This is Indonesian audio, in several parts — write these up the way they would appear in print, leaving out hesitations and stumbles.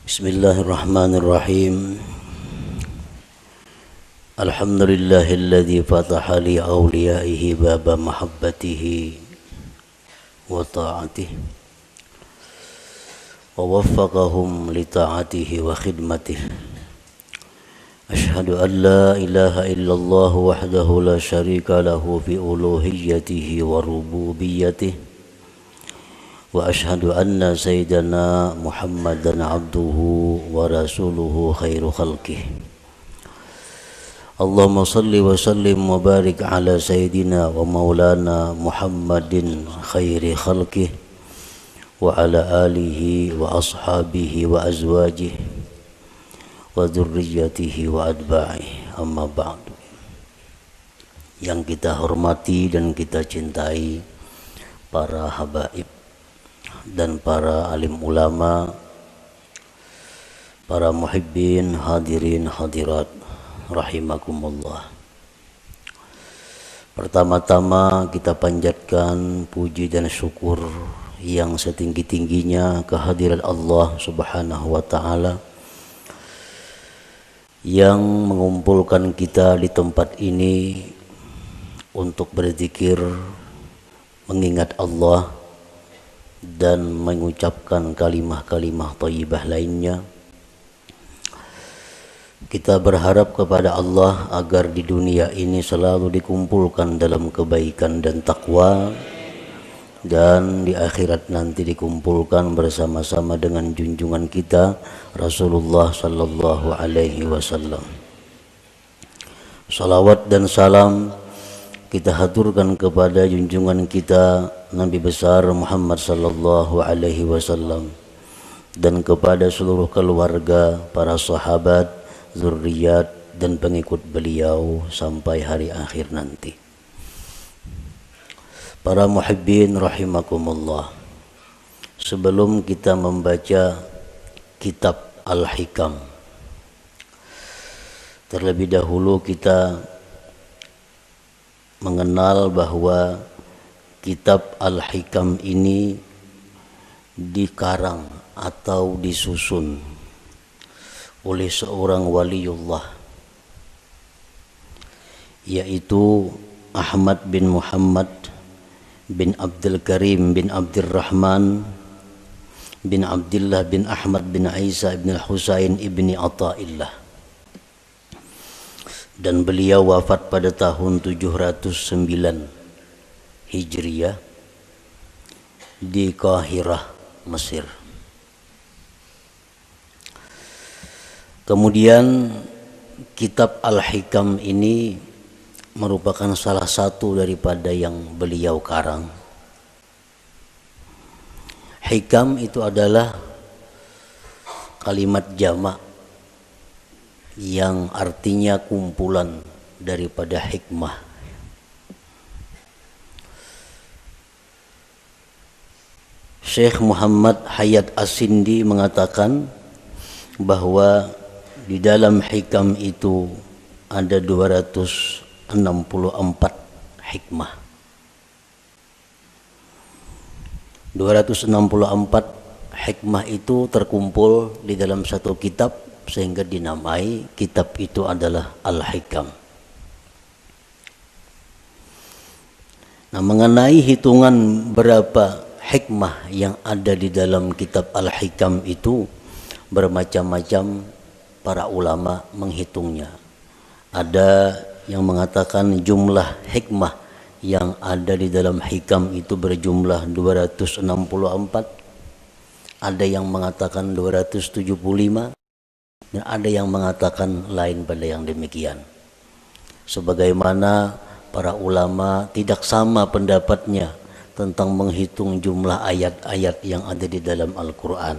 Bismillahirrahmanirrahim. Alhamdulillahilladzi fataha li awliyaihi baba mahabbatihi wa ta'atihi wa waffaqahum li ta'atihi wa khidmatihi. Ashhadu an la ilaha illallah wahdahu la syarika lahu fi uluhiyyatihi wa rububiyyatihi. Wa ashhadu anna sayyidana Muhammadan abduhu wa rasuluhu khairu khalqih. Allahumma salli wa sallim wa barik ala sayyidina wa maulana Muhammadin khairi khalqih wa ala alihi wa ashabihi wa azwajihi wa dzurriyyatihi wa adba'ihi. Amma ba'du. Yang kita hormati dan kita cintai para habaib dan para alim ulama, para muhibbin, hadirin, hadirat, rahimakumullah. Pertama-tama kita panjatkan puji dan syukur yang setinggi-tingginya kehadirat Allah Subhanahu wa ta'ala yang mengumpulkan kita di tempat ini untuk berzikir, mengingat Allah dan mengucapkan kalimah-kalimah thayyibah lainnya. Kita berharap kepada Allah agar di dunia ini selalu dikumpulkan dalam kebaikan dan takwa, dan di akhirat nanti dikumpulkan bersama-sama dengan junjungan kita Rasulullah sallallahu alaihi wasallam. Salawat dan salam kita haturkan kepada junjungan kita Nabi besar Muhammad sallallahu alaihi wasallam dan kepada seluruh keluarga, para sahabat, zuriat dan pengikut beliau sampai hari akhir nanti. Para muhibbin rahimakumullah. Sebelum kita membaca kitab Al-Hikam, terlebih dahulu kita mengenal bahwa kitab Al-Hikam ini dikarang atau disusun oleh seorang waliullah, yaitu Ahmad bin Muhammad bin Abdul Karim bin Abdurrahman bin Abdullah bin Ahmad bin Isa bin Husain ibni Athaillah, dan beliau wafat pada tahun 709 Hijriyah di Qahirah, Mesir. Kemudian kitab Al-Hikam ini merupakan salah satu daripada yang beliau karang. Hikam itu adalah kalimat jamak yang artinya kumpulan daripada hikmah. Syekh Muhammad Hayat As-Sindi mengatakan bahwa di dalam hikam itu ada 264 hikmah. 264 hikmah itu terkumpul di dalam satu kitab sehingga dinamai kitab itu adalah Al-Hikam. Nah, mengenai hitungan berapa hikmah yang ada di dalam kitab Al-Hikam itu bermacam-macam para ulama menghitungnya. Ada yang mengatakan jumlah hikmah yang ada di dalam hikam itu berjumlah 264. Ada yang mengatakan 275 dan ada yang mengatakan lain pada yang demikian. Sebagaimana para ulama tidak sama pendapatnya tentang menghitung jumlah ayat-ayat yang ada di dalam Al-Quran.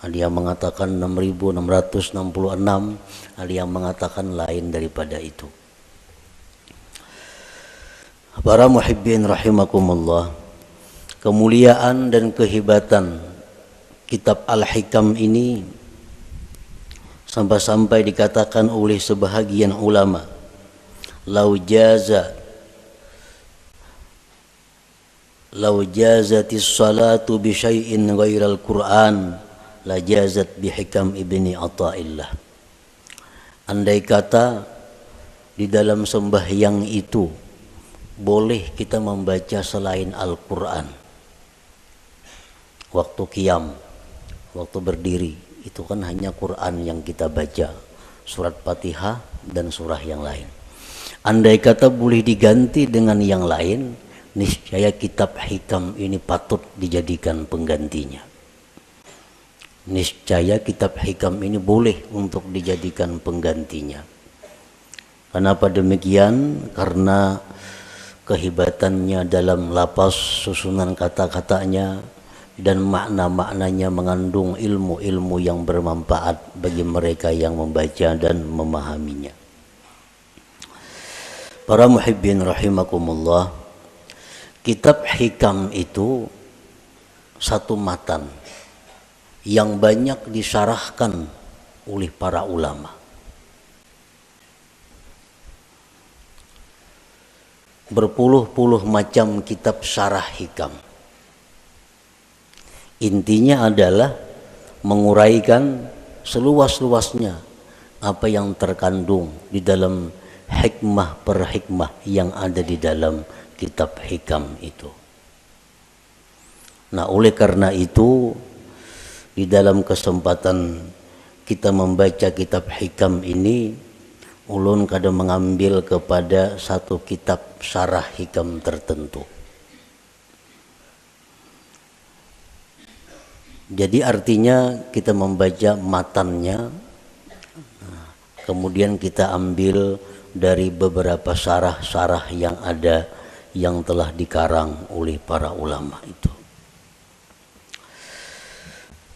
Ada yang mengatakan 6.666, ada yang mengatakan lain daripada itu. Para muhibbin rahimakumullah, kemuliaan dan kehebatan kitab Al-Hikam ini sampai-sampai dikatakan oleh sebahagian ulama, lau jazatis salatu bi syai'in ghairal Qur'an la jazat bihikam ibni Athaillah. Andai kata di dalam sembahyang itu boleh kita membaca selain Al-Quran, waktu qiyam, waktu berdiri, itu kan hanya Quran yang kita baca, surat Fatihah dan surah yang lain. Andai kata boleh diganti dengan yang lain, niscaya kitab hikam ini patut dijadikan penggantinya. Niscaya kitab hikam ini boleh untuk dijadikan penggantinya. Kenapa demikian? Karena kehebatannya dalam lapas, susunan kata-katanya, dan makna-maknanya mengandung ilmu-ilmu yang bermanfaat bagi mereka yang membaca dan memahaminya. Para muhibbin rahimakumullah, kitab hikam itu satu matan yang banyak disyarahkan oleh para ulama. Berpuluh-puluh macam kitab syarah hikam. Intinya adalah menguraikan seluas-luasnya apa yang terkandung di dalam hikmah per hikmah yang ada di dalam kitab hikam itu. Nah, oleh karena itu, di dalam kesempatan kita membaca kitab hikam ini, ulun kadang mengambil kepada satu kitab syarah hikam tertentu. Jadi artinya kita membaca matannya, kemudian kita ambil dari beberapa syarah-syarah yang ada yang telah dikarang oleh para ulama itu.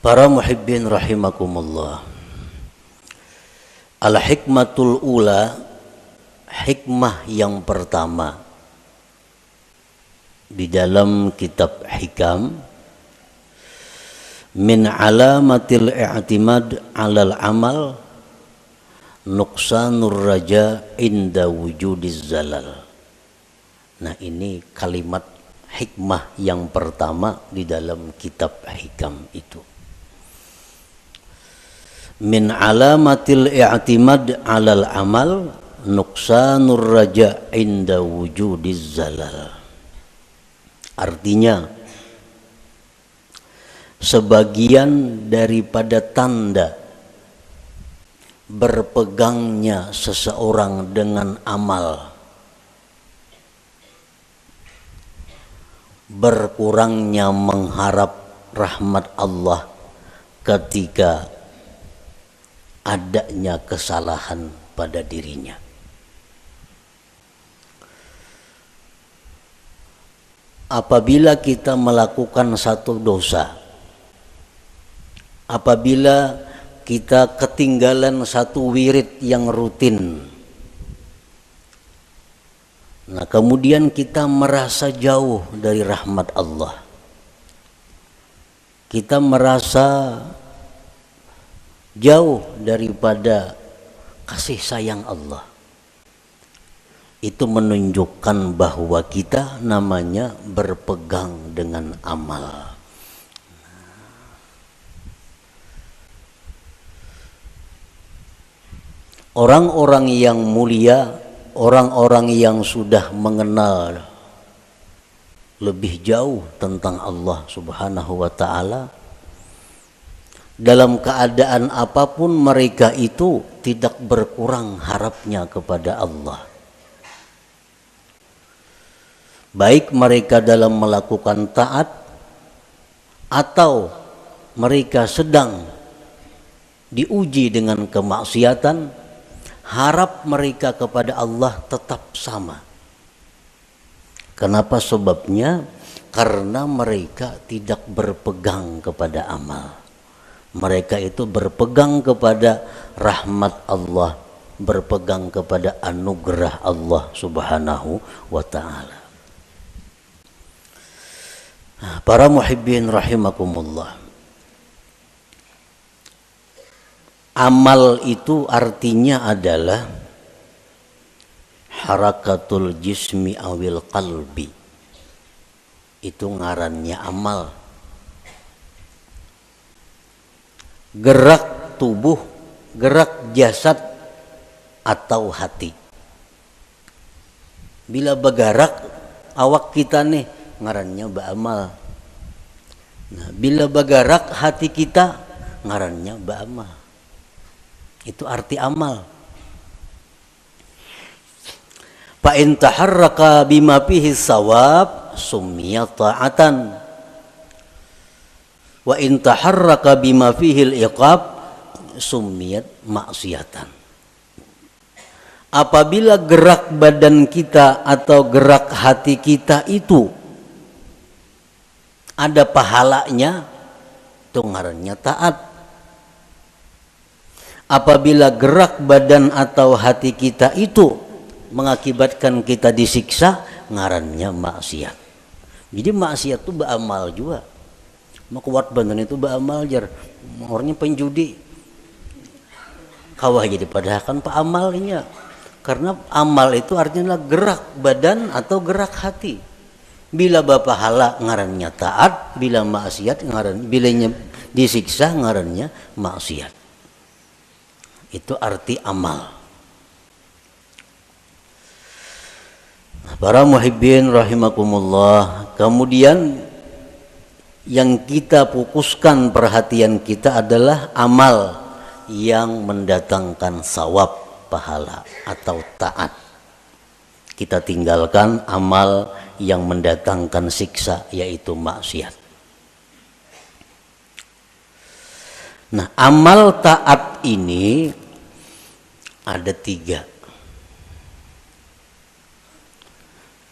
Para muhibbin rahimakumullah, al-hikmatul ula, hikmah yang pertama di dalam kitab hikam, min alamatil i'timad alal amal nuqsanur raja inda wujudiz zalal. Nah, ini kalimat hikmah yang pertama di dalam kitab hikam itu. Min alamatil i'timad alal amal nuqsanur raja inda wujudiz zalal. Artinya, sebagian daripada tanda berpegangnya seseorang dengan amal, berkurangnya mengharap rahmat Allah ketika adanya kesalahan pada dirinya. Apabila kita melakukan satu dosa, apabila kita ketinggalan satu wirid yang rutin, nah kemudian kita merasa jauh dari rahmat Allah, kita merasa jauh daripada kasih sayang Allah, itu menunjukkan bahwa kita namanya berpegang dengan amal. Orang-orang yang mulia, orang-orang yang sudah mengenal lebih jauh tentang Allah Subhanahu wa ta'ala, dalam keadaan apapun mereka itu tidak berkurang harapnya kepada Allah. Baik mereka dalam melakukan taat atau mereka sedang diuji dengan kemaksiatan, harap mereka kepada Allah tetap sama. Kenapa sebabnya? Karena mereka tidak berpegang kepada amal. Mereka itu berpegang kepada rahmat Allah, berpegang kepada anugerah Allah Subhanahu wa ta'ala. Para muhibbin rahimakumullah, amal itu artinya adalah harakatul jismi awil qalbi. Itu ngarannya amal. gerak tubuh, gerak jasad atau hati. Bila bergerak awak kita nih ngarannya ba'amal. Nah, bila bergerak hati kita ngarannya ba'amal. Itu arti amal. Fa in taharraka bima fihi sawab summiya ta'atan. Wa in taharraka bima fihi al-iqab summiyat maksiatan. Apabila gerak badan kita atau gerak hati kita itu ada pahalanya, itu ngarannya taat. Apabila gerak badan atau hati kita itu mengakibatkan kita disiksa, ngarannya maksiat. Jadi maksiat itu beramal juga. Mau kuat badan itu beramal jar. Orangnya penjudi. Kawah jadi padahal pak amalnya. Karena amal itu artinya gerak badan atau gerak hati. Bila bapahala ngarannya taat, bila maksiat ngaran, bilanya disiksa ngarannya maksiat. Itu arti amal. Para muhibbin rahimakumullah, kemudian yang kita fokuskan perhatian kita adalah amal yang mendatangkan sawab, pahala atau taat. Kita tinggalkan amal yang mendatangkan siksa, yaitu maksiat. Nah, amal taat ini ada 3.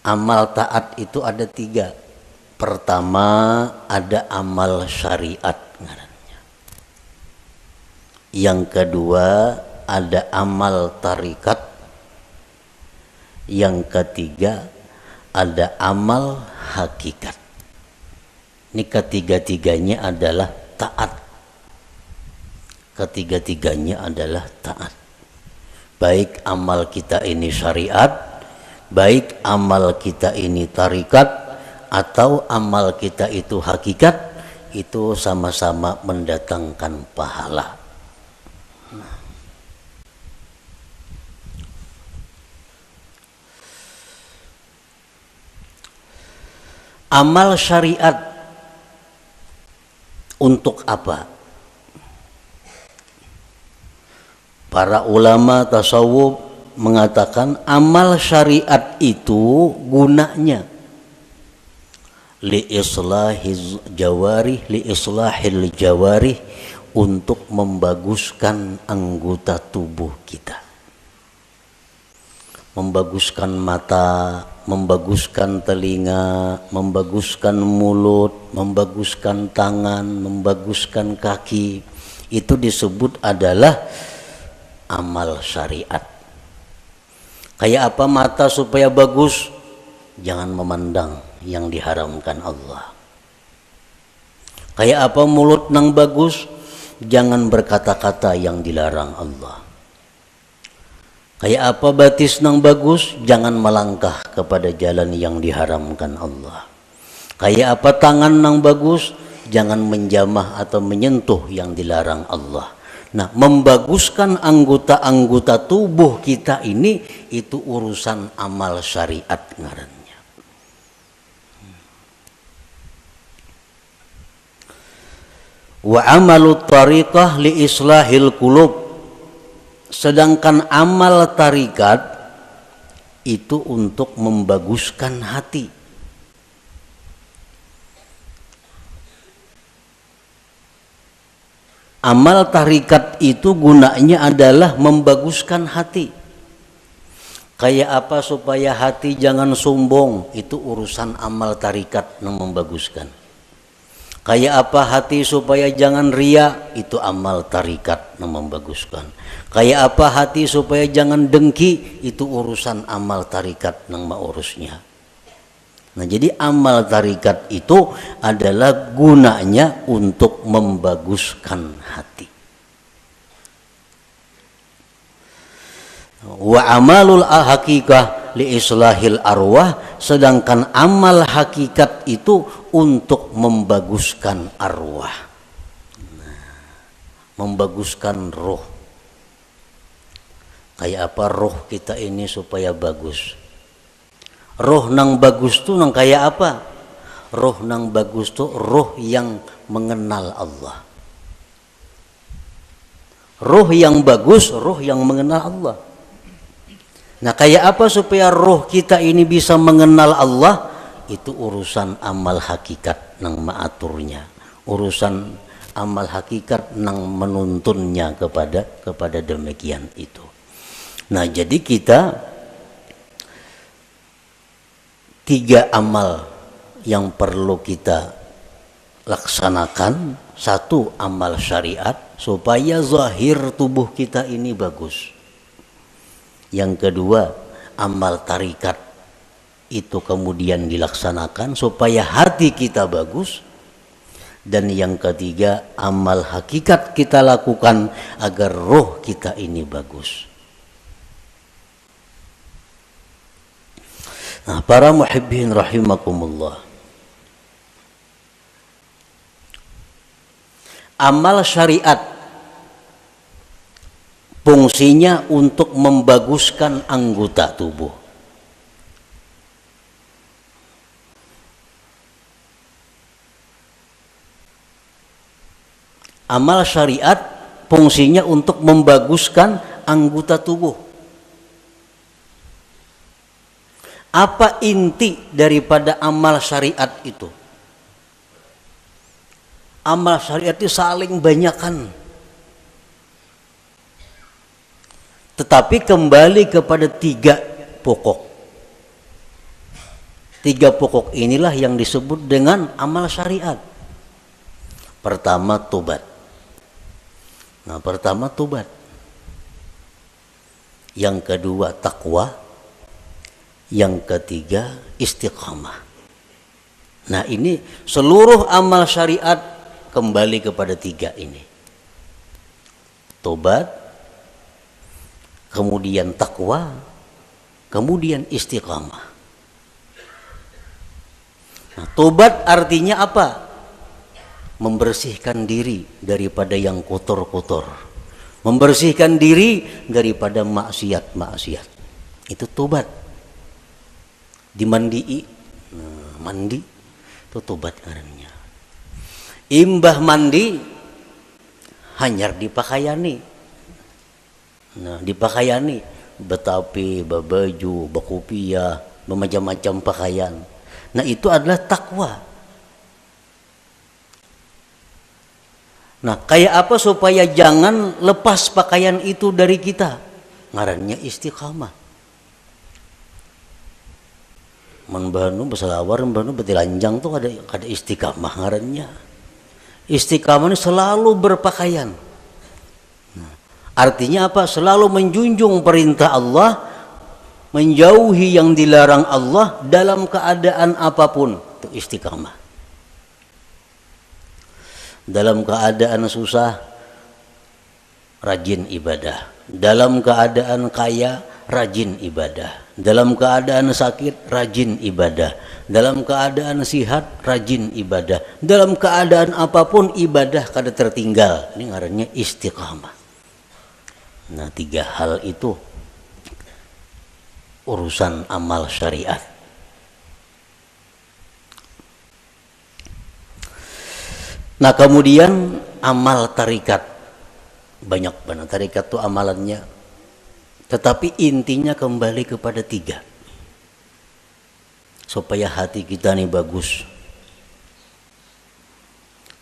Amal taat itu ada 3. Pertama ada amal syariat ngarannya. Yang kedua ada amal tarikat. Yang ketiga ada amal hakikat. Ini ketiga-tiganya adalah taat. Ketiga-tiganya adalah taat. Baik amal kita ini syariat, baik amal kita ini tarikat, atau amal kita itu hakikat, itu sama-sama mendatangkan pahala. Amal syariat untuk apa? Para ulama tasawuf mengatakan amal syariat itu gunanya li islahil jawarih, untuk membaguskan anggota tubuh kita. Membaguskan mata, membaguskan telinga, membaguskan mulut, membaguskan tangan, membaguskan kaki. Itu disebut adalah amal syariat. Kayak apa mata supaya bagus? Jangan memandang yang diharamkan Allah. Kayak apa mulut nang bagus? Jangan berkata-kata yang dilarang Allah. Kayak apa batis nang bagus? Jangan melangkah kepada jalan yang diharamkan Allah. Kayak apa tangan nang bagus? Jangan menjamah atau menyentuh yang dilarang Allah. Nah, membaguskan anggota-anggota tubuh kita ini, itu urusan amal syariat ngarannya. Wa amalut tariqah li islahil qulub. Sedangkan amal tarikat itu untuk membaguskan hati. Amal tarikat itu gunanya adalah membaguskan hati. Kayak apa supaya hati jangan sombong, itu urusan amal tarikat yang membaguskan. Kayak apa hati supaya jangan ria, itu amal tarikat yang membaguskan. Kayak apa hati supaya jangan dengki, itu urusan amal tarikat yang mengurusnya. Nah, jadi amal tarikat itu adalah gunanya untuk membaguskan hati. Wa amalul hakikah li islahil arwah, sedangkan amal hakikat itu untuk membaguskan arwah. Nah, membaguskan roh. Kayak apa roh kita ini supaya bagus? Roh nang bagus tuh nang kayak apa? Roh nang bagus tuh roh yang mengenal Allah. Roh yang bagus, roh yang mengenal Allah. Nah, kayak apa supaya roh kita ini bisa mengenal Allah? Itu urusan amal hakikat nang maaturnya. Urusan amal hakikat nang menuntunnya kepada demikian itu. Nah, jadi kita 3 amal yang perlu kita laksanakan. 1, amal syariat supaya zahir tubuh kita ini bagus. Yang kedua, amal tarikat itu kemudian dilaksanakan supaya hati kita bagus. Dan yang ketiga, amal hakikat kita lakukan agar roh kita ini bagus. Nah, para muhibbin rahimakumullah, amal syariat fungsinya untuk membaguskan anggota tubuh. Amal syariat fungsinya untuk membaguskan anggota tubuh. Apa inti daripada amal syariat itu? Amal syariat itu saling banyakkan. Tetapi kembali kepada 3 pokok. 3 pokok inilah yang disebut dengan amal syariat. Pertama, tobat. Nah, pertama tobat. Yang kedua, takwa. Yang ketiga, istiqamah. Nah, ini seluruh amal syariat kembali kepada 3 ini. Tobat, kemudian takwa, kemudian istiqamah. Nah, tobat artinya apa? Membersihkan diri daripada yang kotor-kotor. Membersihkan diri daripada maksiat-maksiat. Itu tobat. Dimandii, mandi itu tobat ngarannya. Imbah mandi hanyar dipakaiani. Nah, dipakaiani betapi, babaju, bakupia, bermacam-macam pakaian. Nah, itu adalah takwa. Nah, kayak apa supaya jangan lepas pakaian itu dari kita? Ngarannya istiqamah. Menbanu berselawar, menbanu betilanjang tuh ada istiqamah ngarannya. Istiqamah ini selalu berpakaian. Nah, artinya apa? Selalu menjunjung perintah Allah, menjauhi yang dilarang Allah dalam keadaan apapun. Itu istiqamah. Dalam keadaan susah, rajin ibadah. Dalam keadaan kaya, rajin ibadah. Dalam keadaan sakit, rajin ibadah. Dalam keadaan sihat, rajin ibadah. Dalam keadaan apapun ibadah kada tertinggal. Ini ngarannya istiqamah. Nah, 3 hal itu urusan amal syariat. Nah, kemudian amal tarikat. Banyak banget tarikat itu amalannya. Tetapi intinya kembali kepada 3. Supaya hati kita ini bagus.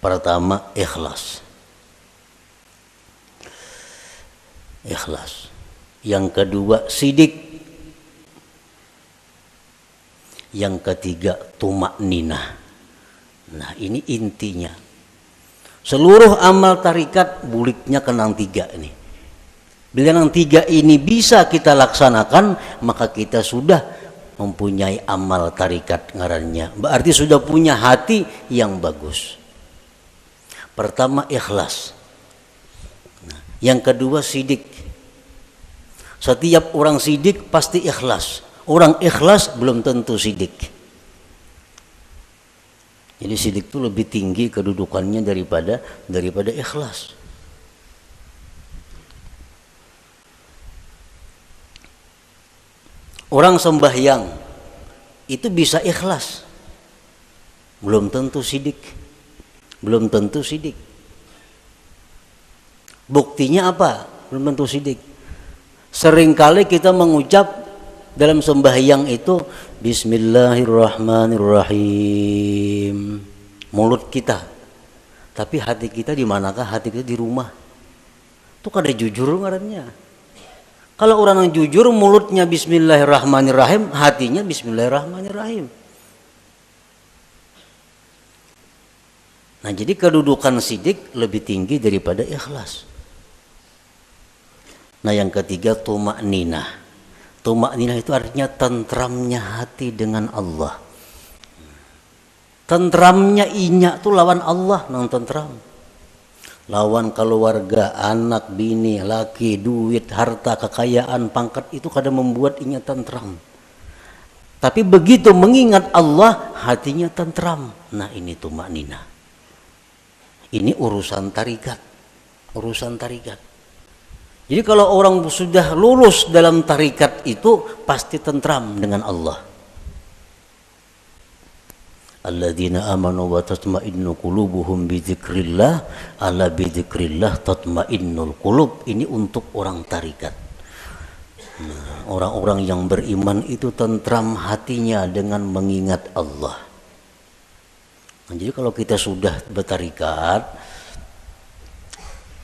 Pertama, ikhlas. Ikhlas. Yang kedua, sidik. Yang ketiga, tumakninah. Nah, ini intinya. Seluruh amal tarikat buliknya kenang 3 ini. Bila yang 3 ini bisa kita laksanakan, maka kita sudah mempunyai amal tarikat ngarannya. Berarti sudah punya hati yang bagus. Pertama, ikhlas. Nah, yang kedua, sidik. Setiap orang sidik pasti ikhlas. Orang ikhlas belum tentu sidik. Jadi sidik itu lebih tinggi kedudukannya daripada ikhlas. Orang sembahyang itu bisa ikhlas, belum tentu sidik. Belum tentu sidik. Buktinya apa? Belum tentu sidik. Seringkali kita mengucap dalam sembahyang itu Bismillahirrahmanirrahim, mulut kita, tapi hati kita di manakah? Hati kita di rumah. Itu kada jujur ngarannya. Kalau orang yang jujur, mulutnya Bismillahirrahmanirrahim, hatinya Bismillahirrahmanirrahim. Nah, jadi kedudukan sidik lebih tinggi daripada ikhlas. Nah, yang ketiga tuma'ninah. Tuma'ninah itu artinya tentramnya hati dengan Allah. Tentramnya inya tuh lawan Allah nang tentram. Lawan keluarga, anak, bini, laki, duit, harta, kekayaan, pangkat itu kadang membuat inya tentram. Tapi begitu mengingat Allah, hatinya tentram. Nah, ini tuma'ninah. Ini urusan tarikat, urusan tarikat. Jadi kalau orang sudah lulus dalam tarikat itu pasti tentram dengan Allah. Alladzina amanu wa tatma'innu qulubuhum bi dzikrillah, ala bi dzikrillah tatma'innul qulub. Ini untuk orang tarikat. Nah, orang-orang yang beriman itu tentram hatinya dengan mengingat Allah. Nah, jadi kalau kita sudah bertarikat,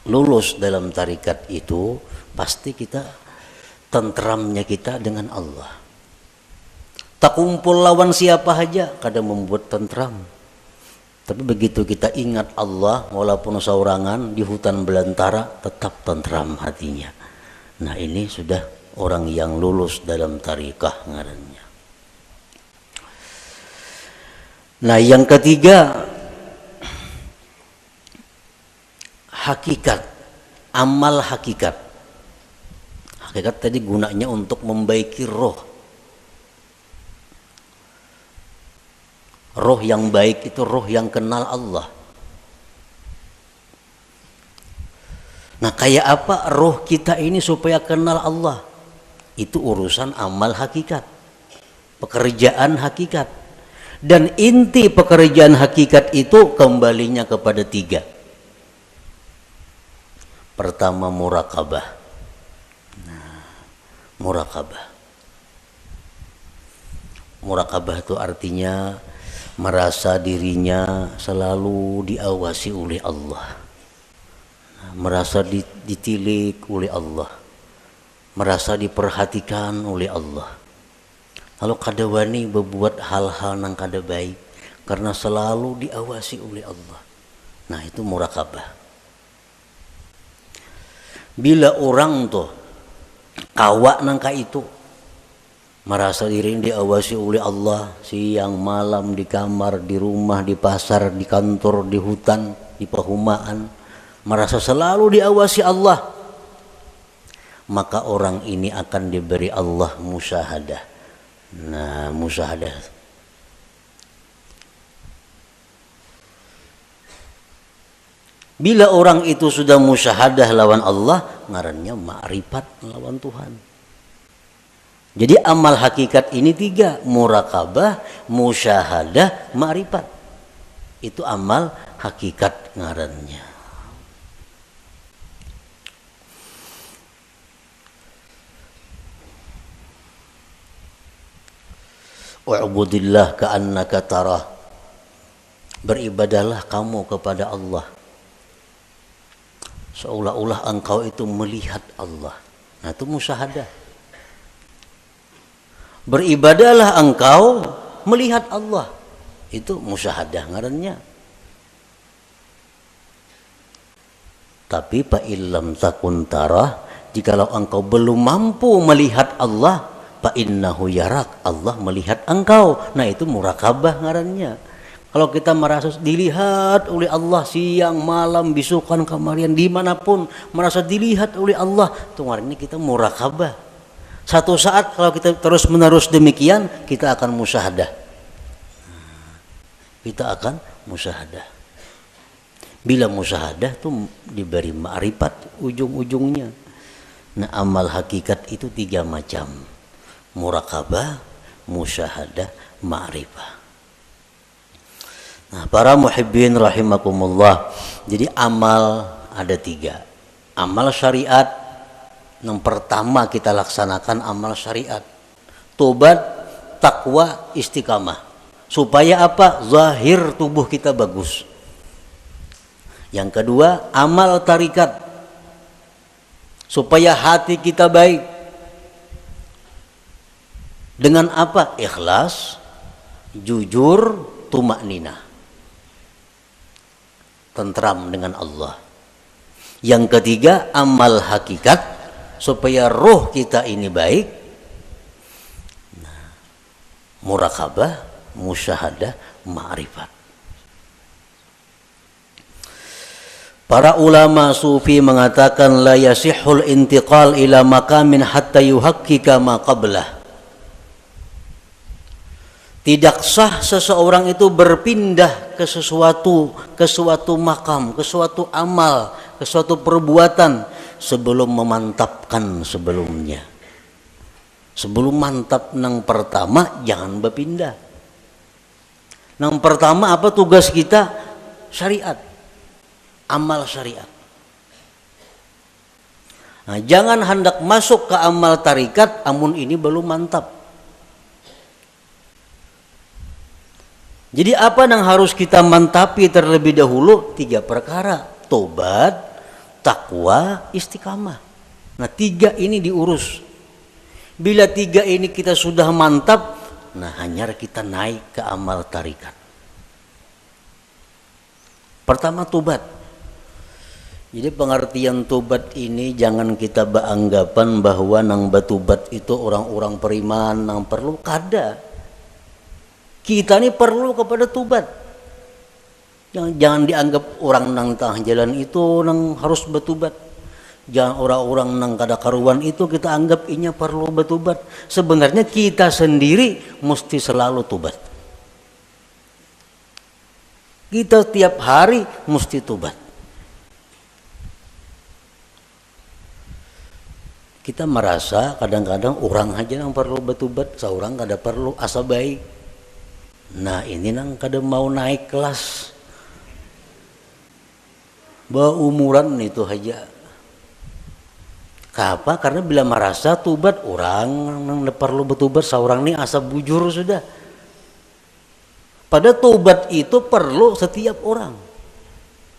lulus dalam tarikat itu, pasti kita tentramnya kita dengan Allah. Tak kumpul lawan siapa saja, kadang membuat tentram. Tapi begitu kita ingat Allah, walaupun seorangan di hutan belantara, tetap tentram hatinya. Nah, ini sudah orang yang lulus dalam tarikah ngarannya. Nah, yang ketiga hakikat, amal hakikat. Hakikat tadi gunanya untuk membaiki roh. Roh yang baik itu roh yang kenal Allah. Nah, kayak apa roh kita ini supaya kenal Allah? Itu urusan amal hakikat, pekerjaan hakikat. Dan inti pekerjaan hakikat itu kembalinya kepada tiga. Pertama murakabah. Nah, murakabah. Murakabah itu artinya merasa dirinya selalu diawasi oleh Allah. Nah, merasa ditilik oleh Allah. Merasa diperhatikan oleh Allah. Kalau kada wani berbuat hal-hal yang kada baik karena selalu diawasi oleh Allah. Nah, itu murakabah. Bila orang tuh kawak nangka itu merasa diri diawasi oleh Allah siang malam di kamar, di rumah, di pasar, di kantor, di hutan, di perumahan, merasa selalu diawasi Allah, maka orang ini akan diberi Allah musyahadah. Nah, musyahadah. Bila orang itu sudah musyahadah lawan Allah, ngarannya ma'rifat lawan Tuhan. Jadi amal hakikat ini tiga: murakabah, musyahadah, ma'rifat. Itu amal hakikat ngarannya. Wa'budillah ka'annaka tarah. Beribadahlah kamu kepada Allah seolah-olah engkau itu melihat Allah. Nah, itu musyahadah. Beribadahlah engkau melihat Allah. Itu musyahadah ngarannya. Tapi fa illam takun tarah, jikalau engkau belum mampu melihat Allah, fa innahu yarak, Allah melihat engkau. Nah, itu murakabah ngarannya. Kalau kita merasa dilihat oleh Allah siang malam bisukan kamarian dimanapun merasa dilihat oleh Allah, itu ngarannya kita murakabah. Satu saat kalau kita terus menerus demikian, kita akan musyahadah. Kita akan musyahadah. Bila musyahadah itu diberi ma'rifat ujung-ujungnya. Nah, amal hakikat itu tiga macam. Murakabah, musyahadah, ma'rifah. Nah, para muhibbin rahimakumullah. Jadi amal ada 3. Amal syariat, yang pertama kita laksanakan amal syariat. Tobat, takwa, istiqamah. Supaya apa? Zahir tubuh kita bagus. Yang kedua, amal tarikat. Supaya hati kita baik. Dengan apa? Ikhlas, jujur, tumakninah. Tentram dengan Allah. Yang ketiga, amal hakikat. Supaya roh kita ini baik. Nah, murakabah, musyahadah, ma'rifat. Para ulama sufi mengatakan la yasihul intiqal ila makamin hatta yuhaqqika ma qablah. Tidak sah seseorang itu berpindah ke suatu makam, ke suatu amal, ke suatu perbuatan sebelum memantapkan sebelumnya. Sebelum mantap nang pertama jangan berpindah. Nang pertama apa tugas kita? Syariat. Amal syariat. Nah, jangan hendak masuk ke amal tarikat amun ini belum mantap. Jadi apa yang harus kita mantapi terlebih dahulu? 3 perkara. Tobat, takwa, istiqamah. Nah, 3 ini diurus. Bila 3 ini kita sudah mantap, nah hanya kita naik ke amal tarikat. Pertama tobat. Jadi pengertian tobat ini jangan kita beranggapan bahwa nang batubat itu orang-orang periman nang perlu kada. Kita ini perlu kepada tobat. Jangan dianggap orang nang tengah jalan itu nang harus batubat. Jangan orang-orang nang kada karuan itu kita anggap inya perlu batubat. Sebenarnya kita sendiri mesti selalu tobat. Kita tiap hari mesti tobat. Kita merasa kadang-kadang orang aja yang perlu batubat, seorang kada perlu asa baik. Nah ini nang kada mau naik kelas, umuran itu aja. Kenapa? Karena bila merasa tubat orang nang perlu betubat, seorang ini asa bujur sudah. Pada tubat itu perlu setiap orang,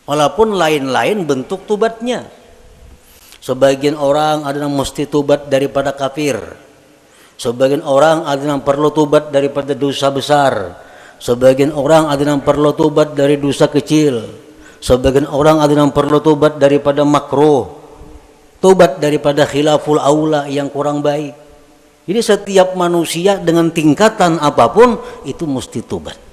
walaupun lain-lain bentuk tubatnya. Sebagian orang ada yang mesti tobat daripada kafir. Sebagian orang ada yang perlu tobat daripada dosa besar. Sebagian orang ada yang perlu tobat dari dosa kecil. Sebagian orang ada yang perlu tobat daripada makruh. Tobat daripada khilaful aula yang kurang baik. Jadi setiap manusia dengan tingkatan apapun itu mesti tobat.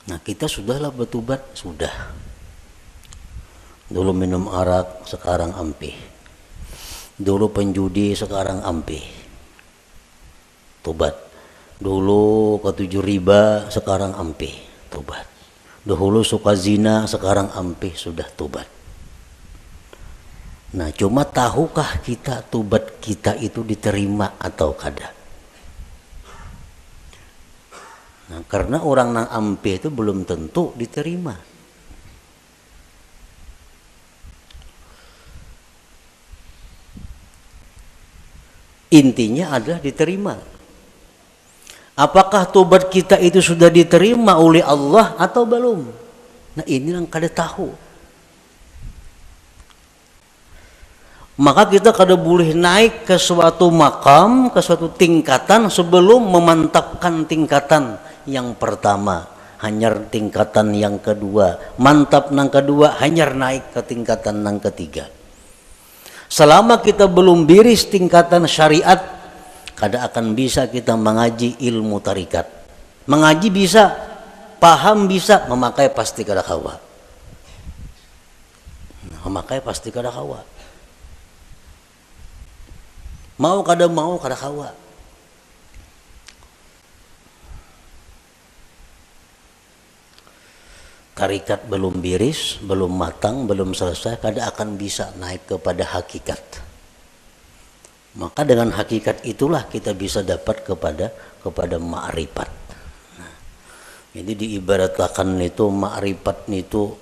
Nah kita sudahlah bertobat, sudah. Dulu minum arak, sekarang ampih. Dulu penjudi, sekarang ampih. Tobat. Dulu ketujuh riba, sekarang ampih. Tobat. Dahulu suka zina, sekarang ampih, sudah tobat. Nah cuma tahukah kita tobat kita itu diterima atau kada? Nah, karena orang nang ampih itu belum tentu diterima. Intinya adalah diterima. Apakah tobat kita itu sudah diterima oleh Allah atau belum? Nah ini yang kada tahu. Maka kita kada boleh naik ke suatu makam, ke suatu tingkatan sebelum memantapkan tingkatan yang pertama, hanyar tingkatan yang kedua, mantap nang kedua, hanyar naik ke tingkatan nang ketiga. Selama kita belum biris tingkatan syariat, kada akan bisa kita mengaji ilmu tarikat. Mengaji bisa, paham bisa, memakai pasti kada kawa. Memakai pasti kada kawa. Mau kada kawa. tarikat belum biris, belum matang, belum selesai, kada akan bisa naik kepada hakikat. Maka dengan hakikat itulah kita bisa dapat kepada ma'rifat. Nah, jadi diibaratkan itu ma'rifat itu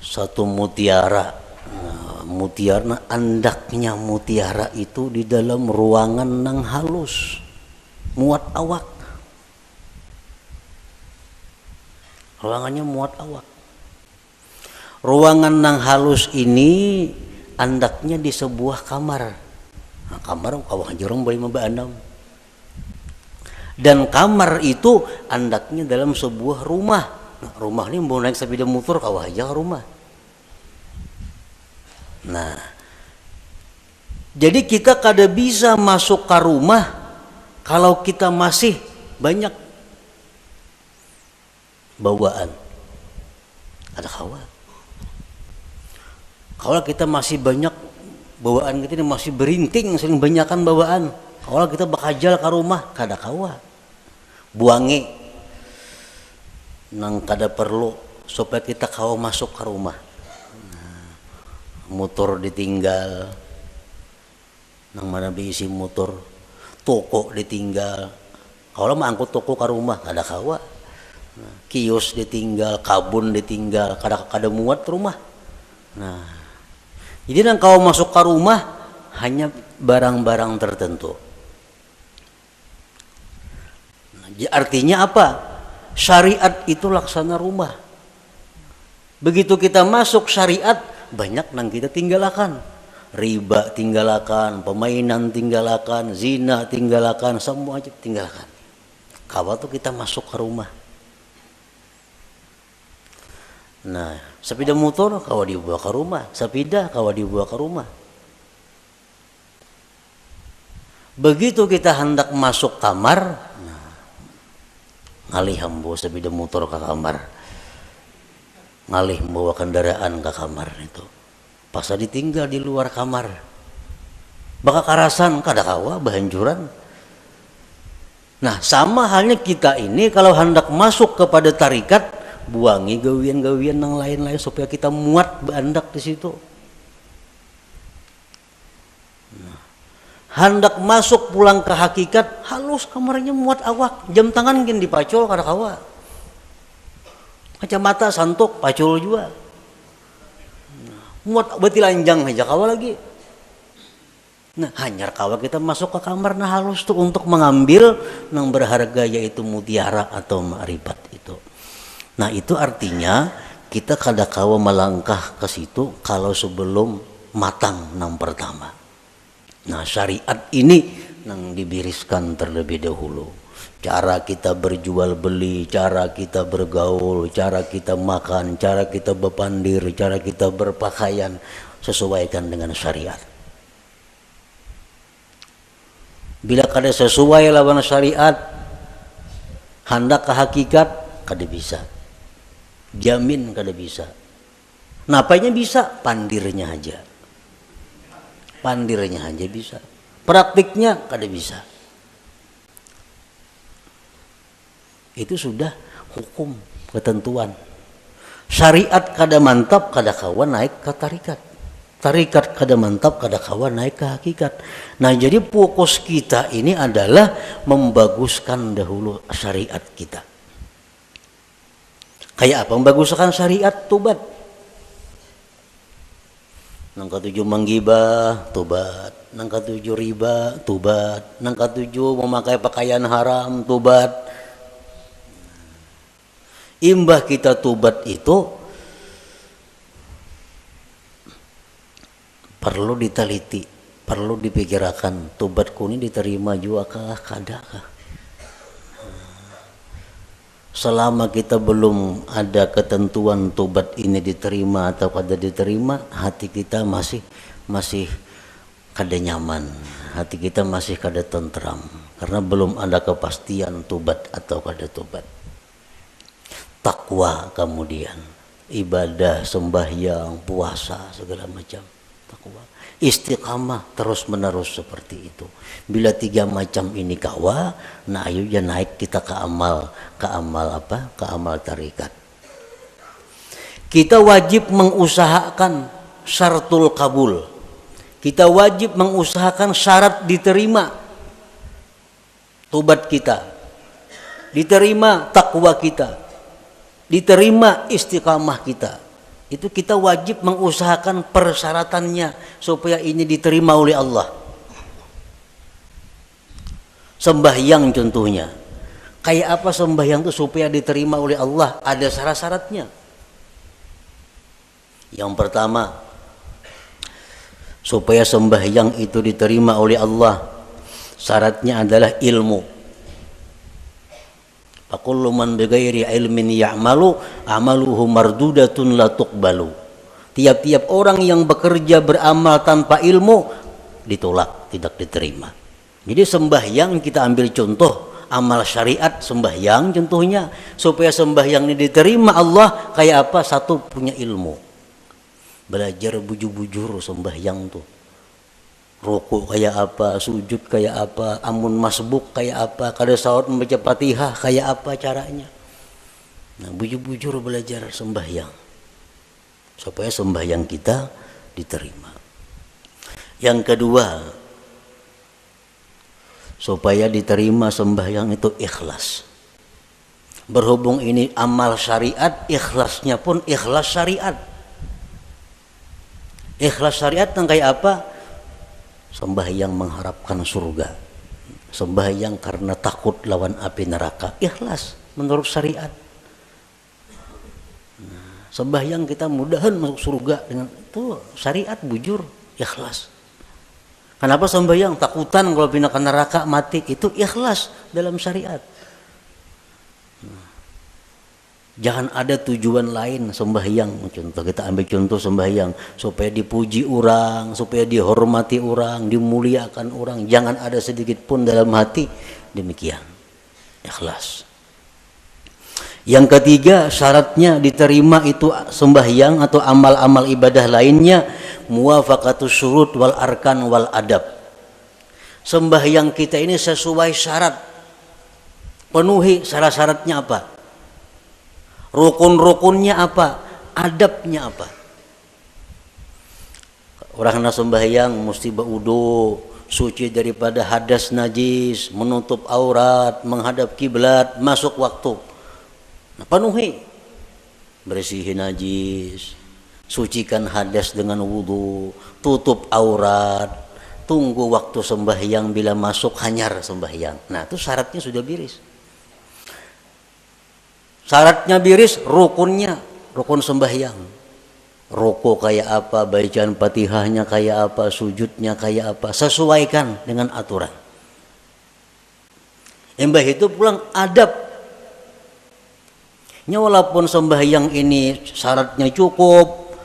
satu mutiara. Nah, mutiara, andaknya mutiara itu di dalam ruangan nang halus, muat awak. Ruangannya muat awak. Ruangan nang halus ini andaknya di sebuah kamar. Nah, kamar kawah jorong boleh membaandam. Dan kamar itu andaknya dalam sebuah rumah. Nah, rumah ini mau naik sepeda motor kawah aja rumah. Nah, jadi kita kada bisa masuk ke rumah kalau kita masih banyak bawaan. Ada kawah. Kalau kita masih banyak bawaan kita ini masih berinting, sering banyakan bawaan. Kalau kita bakajal ke rumah, kada kawa. Buangi nang kada perlu supaya kita kawa masuk ke rumah. Nah, motor ditinggal, nang mana diisi motor, toko ditinggal. Kalau mau angkut toko ke rumah, kada kawa. Nah, kios ditinggal, kabun ditinggal, kada muat rumah. Nah, jadi nang kau masuk ke rumah hanya barang-barang tertentu. Nah, artinya apa? Syariat itu laksana rumah. Begitu kita masuk syariat, banyak nang kita tinggalkan. Riba tinggalkan, permainan tinggalkan, zina tinggalkan, semua aja tinggalkan. Kalau tuh kita masuk ke rumah. Nah, sepeda motor kawa dibawa ke rumah, sepeda kawa dibawa ke rumah. Begitu kita hendak masuk kamar, nah, ngalih hambo sepeda motor ke kamar, ngalih membawa kendaraan ke kamar itu. Pas ditinggal di luar kamar, baka karasan kada kawa bahanjuran. Nah, sama halnya kita ini kalau hendak masuk kepada tarikat, buangi gawian-gawian yang lain-lain supaya kita muat bandak di situ. Nah, hendak masuk pulang ke hakikat, halus kamarnya muat awak, jam tangan gin dipacul kada kawa. Kacamata santuk pacul juga. Nah, muat beti lanjang aja kawa lagi. Nah, hanyar kawa kita masuk ke kamar nah halus tuh untuk mengambil yang berharga yaitu mutiara atau ma'rifat itu. Nah, itu artinya kita kada kawa melangkah ke situ kalau sebelum matang nang pertama. Nah, syariat ini nang dibiriskan terlebih dahulu. Cara kita berjual beli, cara kita bergaul, cara kita makan, cara kita berpandir, cara kita berpakaian sesuaikan dengan syariat. Bila kada sesuai lawan syariat, hendak ke hakikat kada bisa. Jamin kada bisa. Napanya bisa? Pandirnya aja. Pandirnya aja bisa. Praktiknya kada bisa. Itu sudah hukum, ketentuan. Syariat kada mantap, kada kawan naik ke tarikat. Tarikat kada mantap, kada kawan naik ke hakikat. Nah, jadi fokus kita ini adalah membaguskan dahulu syariat kita. Kayak apa membaguskan syariat? Tobat. Nang ketujuh menggibah, tobat. Nang ketujuh riba, tobat. Nang ketujuh memakai pakaian haram, tobat. Imbah kita tobat itu perlu diteliti, perlu dipikirkan. Tobatku ini diterima juga kah, kada kah? Selama kita belum ada ketentuan tobat ini diterima atau kada diterima, hati kita masih kada nyaman, hati kita masih kada tentram karena belum ada kepastian tobat atau kada tobat. Takwa kemudian ibadah, sembahyang, puasa segala macam, takwa. Istiqamah terus menerus seperti itu. Bila 3 macam ini kawa, nah ayo ya naik kita ke amal apa? Ke amal tarikat. Kita wajib mengusahakan syaratul kabul. Kita wajib mengusahakan syarat diterima tobat kita, diterima takwa kita, diterima istiqamah kita. Itu kita wajib mengusahakan persyaratannya supaya ini diterima oleh Allah. Sembahyang contohnya. Kayak apa sembahyang itu supaya diterima oleh Allah? Ada syarat-syaratnya. Yang pertama, supaya sembahyang itu diterima oleh Allah, syaratnya adalah ilmu. Fakullu man bighairi ilmin ya'malu amaluhu mardudatun la tuqbalu. Tiap-tiap orang yang bekerja beramal tanpa ilmu ditolak, tidak diterima. Jadi sembahyang kita ambil contoh amal syariat sembahyang contohnya, supaya sembahyang ini diterima Allah kayak apa? Satu, punya ilmu. Belajar bujur-bujur sembahyang tuh. Rukuk kayak apa, sujud kayak apa, amun masbuk kayak apa, kada salat membaca Fatihah kayak apa caranya. Nah, bujur-bujur belajar sembahyang supaya sembahyang kita diterima. Yang kedua, supaya diterima sembahyang itu ikhlas. Berhubung ini amal syariat, ikhlasnya pun ikhlas syariat. Ikhlas syariat yang kayak apa? Sembahyang mengharapkan surga, sembahyang karena takut lawan api neraka, ikhlas menurut syariat. Sembahyang kita mudahan masuk surga dengan itu syariat bujur, ikhlas. Kenapa sembahyang? Takutan kalau pindah ke neraka mati, itu ikhlas dalam syariat. Jangan ada tujuan lain sembahyang. Contoh, kita ambil contoh sembahyang supaya dipuji orang, supaya dihormati orang, dimuliakan orang. Jangan ada sedikit pun dalam hati demikian. Ikhlas. Yang ketiga, syaratnya diterima itu sembahyang atau amal-amal ibadah lainnya muwafaqatus syurut wal arkan wal adab. Sembahyang kita ini sesuai syarat. Penuhi syarat-syaratnya apa? Rukun-rukunnya apa? Adabnya apa? Orang nak sembahyang mesti berwudu, suci daripada hadas najis, menutup aurat, menghadap kiblat, masuk waktu. Nah, penuhi. Bersihin najis, sucikan hadas dengan wudu, tutup aurat, tunggu waktu sembahyang, bila masuk hanyar sembahyang. Nah, itu syaratnya sudah biris. Syaratnya biris, rukunnya, rukun sembahyang. Ruku kayak apa, bacaan Fatihahnya kayak apa, sujudnya kayak apa, sesuaikan dengan aturan. Embah itu pulang adab. Walaupun sembahyang ini syaratnya cukup,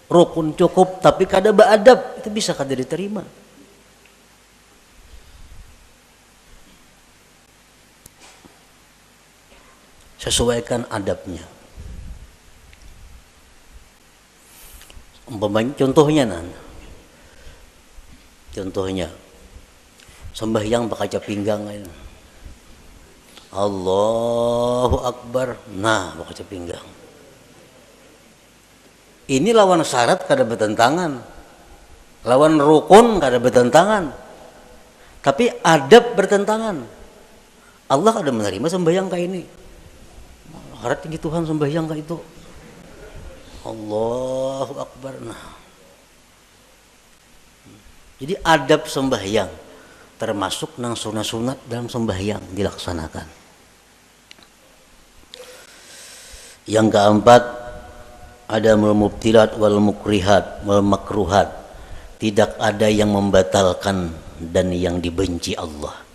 rukun cukup, tapi kada beradab, itu bisa kada diterima. Sesuaikan adabnya. Contohnya contohnya sembahyang bakaca pinggang ini. Allahu Akbar, nah bakaca pinggang. Ini lawan syarat kada bertentangan, lawan rukun kada bertentangan, tapi adab bertentangan. Allah kada menerima sembahyang kayak ini. Harap tinggi Tuhan sembahyang kayak itu. Allahu Akbar. Nah. Jadi adab sembahyang termasuk nang sunat-sunat dalam sembahyang dilaksanakan. Yang keempat, ada mubtilat wal mukrihat wal makruhat. Tidak ada yang membatalkan dan yang dibenci Allah.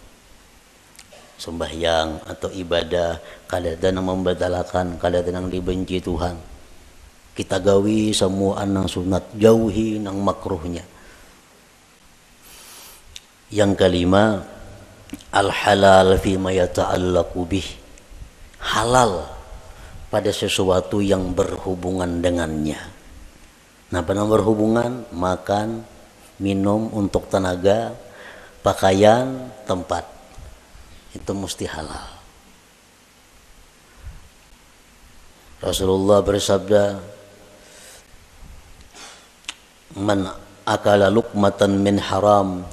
Sembahyang atau ibadah kadang membatalkan, kadang dibenci Tuhan. Kita gawi semua nang sunat, jauhi nang makruhnya. Yang kelima, al halal fi ma yata'allaqu bih. Halal pada sesuatu yang berhubungan dengannya. Nah, pada berhubungan makan, minum untuk tenaga, pakaian, tempat. Itu mesti halal. Rasulullah bersabda, "Man akala luqmatan min haram,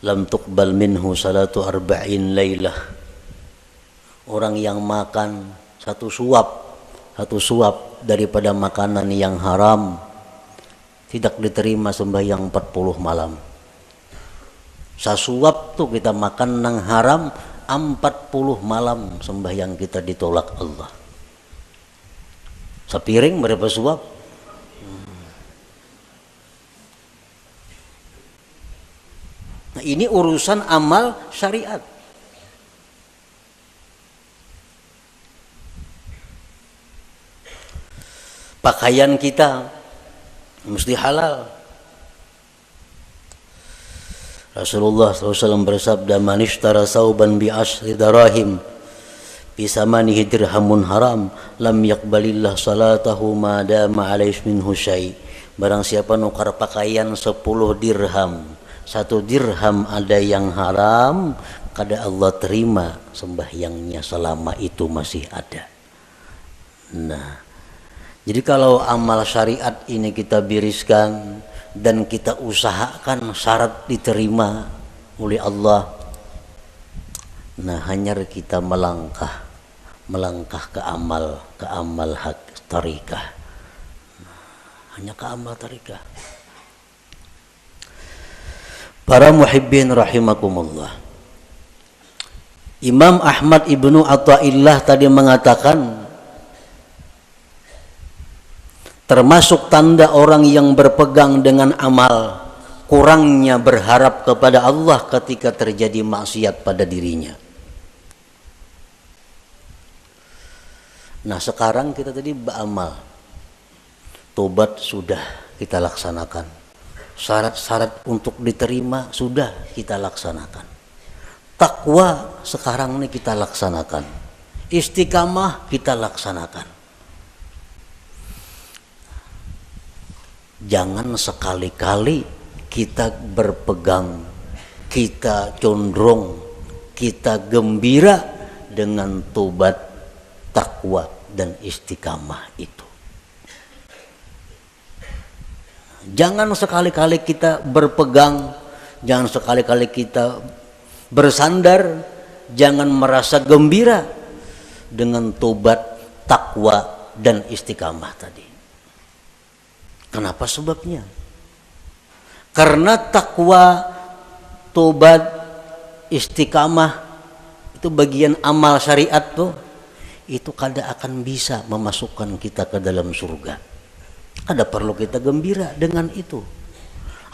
lam tuqbal minhu salatu arba'in lailah." Orang yang makan satu suap daripada makanan yang haram, tidak diterima sembahyang 40 malam. Sasuap tuh kita makan nang haram, 40 malam sembahyang kita ditolak Allah. Sepiring berapa suap? Nah, ini urusan amal syariat. Pakaian kita mesti halal. Rasulullah SAW bersabda, "Man ishtara sauban bi ashri darahim bi samanihi dirhamun haram, lam yaqbalillah salatahu ma dama alaihi minhu syai." Barang siapa nukar pakaian 10 dirham, 1 dirham ada yang haram, kada Allah terima sembahyangnya selama itu masih ada. Nah, jadi kalau amal syariat ini kita biriskan dan kita usahakan syarat diterima oleh Allah, nah hanya kita melangkah ke amal hak tarikah. Hanya ke amal tarikah. Para muhibbin rahimakumullah. Imam Ahmad ibnu Athaillah tadi mengatakan, termasuk tanda orang yang berpegang dengan amal, kurangnya berharap kepada Allah ketika terjadi maksiat pada dirinya. Nah, sekarang kita tadi beramal, tobat sudah kita laksanakan, syarat-syarat untuk diterima sudah kita laksanakan, takwa sekarang ini kita laksanakan, istiqamah kita laksanakan. Jangan sekali-kali kita berpegang, kita condong, kita gembira dengan tobat, takwa, dan istiqamah itu. Jangan sekali-kali kita berpegang, jangan sekali-kali kita bersandar, jangan merasa gembira dengan tobat, takwa, dan istiqamah tadi. Kenapa sebabnya? Karena takwa, tobat, istiqamah itu bagian amal syariat tuh, itu kada akan bisa memasukkan kita ke dalam surga. Kada perlu kita gembira dengan itu.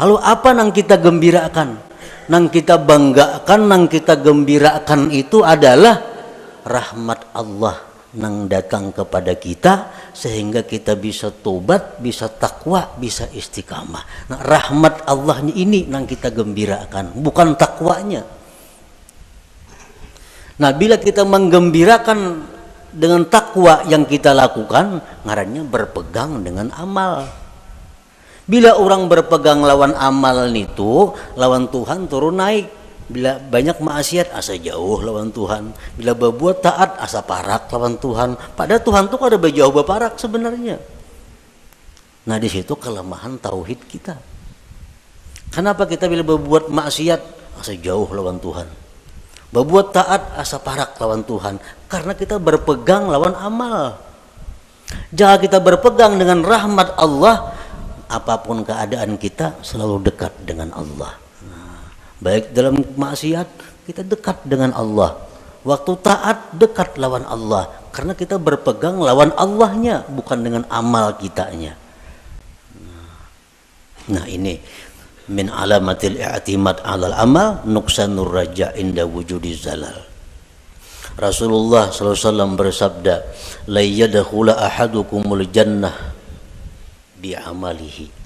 Lalu apa nang kita gembirakan, nang kita banggakan, nang kita gembirakan itu adalah rahmat Allah nang datang kepada kita sehingga kita bisa tobat, bisa takwa, bisa istiqamah. Nah, rahmat Allahnya ini nang kita gembirakan, bukan takwanya. Nah, bila kita menggembirakan dengan takwa yang kita lakukan, ngarannya berpegang dengan amal. Bila orang berpegang lawan amal itu, lawan Tuhan turun naik. Bila banyak maksiat, asa jauh lawan Tuhan. Bila berbuat taat, asa parak lawan Tuhan. Padahal Tuhan tuh ada berjauh berparak sebenarnya. Nah, di situ kelemahan tauhid kita. Kenapa kita bila berbuat maksiat, asa jauh lawan Tuhan? Berbuat taat, asa parak lawan Tuhan. Karena kita berpegang lawan amal. Jika kita berpegang dengan rahmat Allah, apapun keadaan kita selalu dekat dengan Allah. Baik dalam maksiat kita dekat dengan Allah, waktu taat dekat lawan Allah, karena kita berpegang lawan Allahnya, bukan dengan amal kitanya. Nah, ini min alamatil i'timad 'alal amal nuqsanur raja inda wujudi zalal. Rasulullah SAW bersabda, la yadkhula ahadukumul jannah bi amalihi.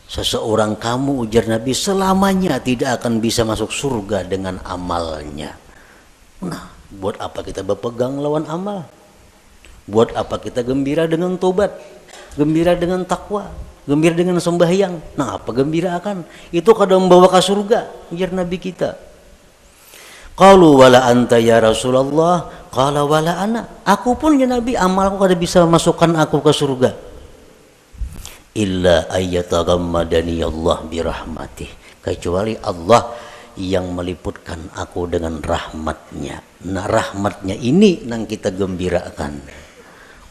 Seseorang kamu, ujar Nabi, selamanya tidak akan bisa masuk surga dengan amalnya. Nah, buat apa kita berpegang lawan amal? Buat apa kita gembira dengan tobat, gembira dengan takwa, gembira dengan sembahyang? Nah, apa gembira akan? Itu kadang membawa ke surga, ujar Nabi kita. Qalu wala anta ya Rasulullah, qala wala ana. Aku pun ya Nabi, amalku kada bisa masukkan aku ke surga. Illa ayyataghammadani Allah birahmatih, kecuali Allah yang meliputkan aku dengan rahmatnya. Nah rahmatnya ini yang kita gembirakan.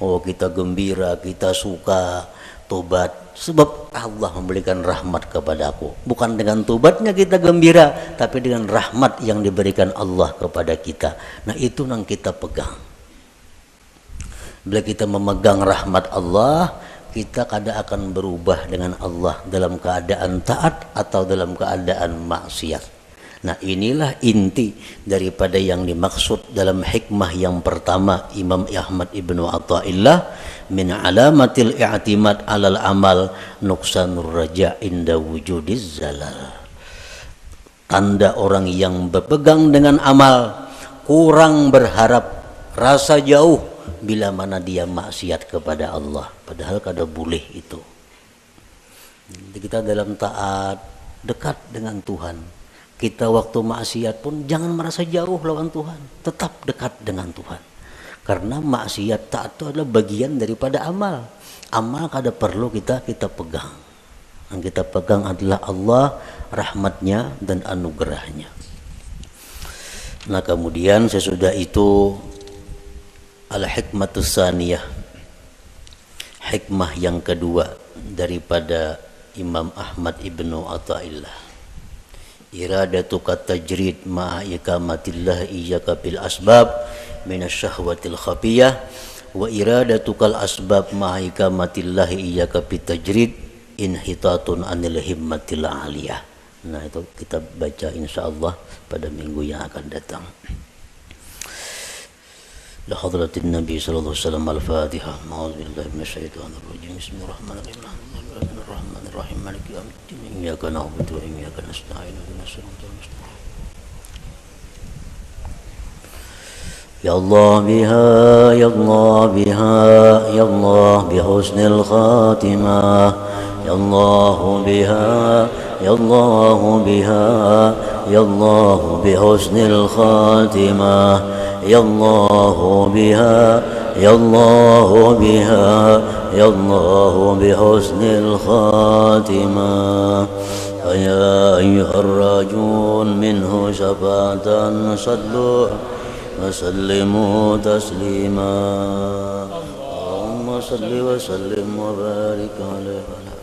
Oh kita gembira, kita suka tobat sebab Allah memberikan rahmat kepada aku. Bukan dengan tobatnya kita gembira, tapi dengan rahmat yang diberikan Allah kepada kita. Nah itu yang kita pegang. Bila kita memegang rahmat Allah, kita kada akan berubah dengan Allah dalam keadaan taat atau dalam keadaan maksiat. Nah inilah inti daripada yang dimaksud dalam hikmah yang pertama Imam Ahmad Ibnu Athaillah, min alamatil i'timad alal amal nuqsanur raja inda wujudiz zalal. Tanda orang yang berpegang dengan amal, kurang berharap, rasa jauh bila mana dia maksiat kepada Allah, padahal kada boleh itu. Jadi kita dalam taat dekat dengan Tuhan. Kita waktu maksiat pun jangan merasa jauh lawan Tuhan, tetap dekat dengan Tuhan. Karena maksiat taat itu adalah bagian daripada amal. Amal kada perlu kita pegang. Yang kita pegang adalah Allah, rahmatnya dan anugerahnya. Nah kemudian sesudah itu al-hikmatus saniyah, hikmah yang kedua daripada Imam Ahmad Ibnu Athaillah, iradatuka tajrid ma'a ikamatillah iyyaka bil asbab minasyahwatil khafiyah wa iradatukal asbab ma'a ikamatillah iyyaka bit tajrid inhitatun anil himmatil aliyah. Nah itu kita baca insyaallah pada minggu yang akan datang. La hadratin Nabi sallallahu alaihi wasallam al-Fatihah. A'udzubillahi minasyaitonir rajim. Bismillahirrahmanirrahim. Maliki yaumiddin. Iyyaka na'budu wa iyyaka nasta'in. Ihdinas siratal mustaqim. Ya Allah biha, ya Allah biha, ya Allah bihusnil khatimah. Ya Allah biha, ya Allah biha, ya Allah bihusnil khatimah. Ya Allah biha, ya Allah biha, ya Allah bihusnil khatimah. Ya ayyuhar rajun minhu syafa'atan sallu wa sallimu taslima. Allahumma salli wa sallim wa barik alaihi.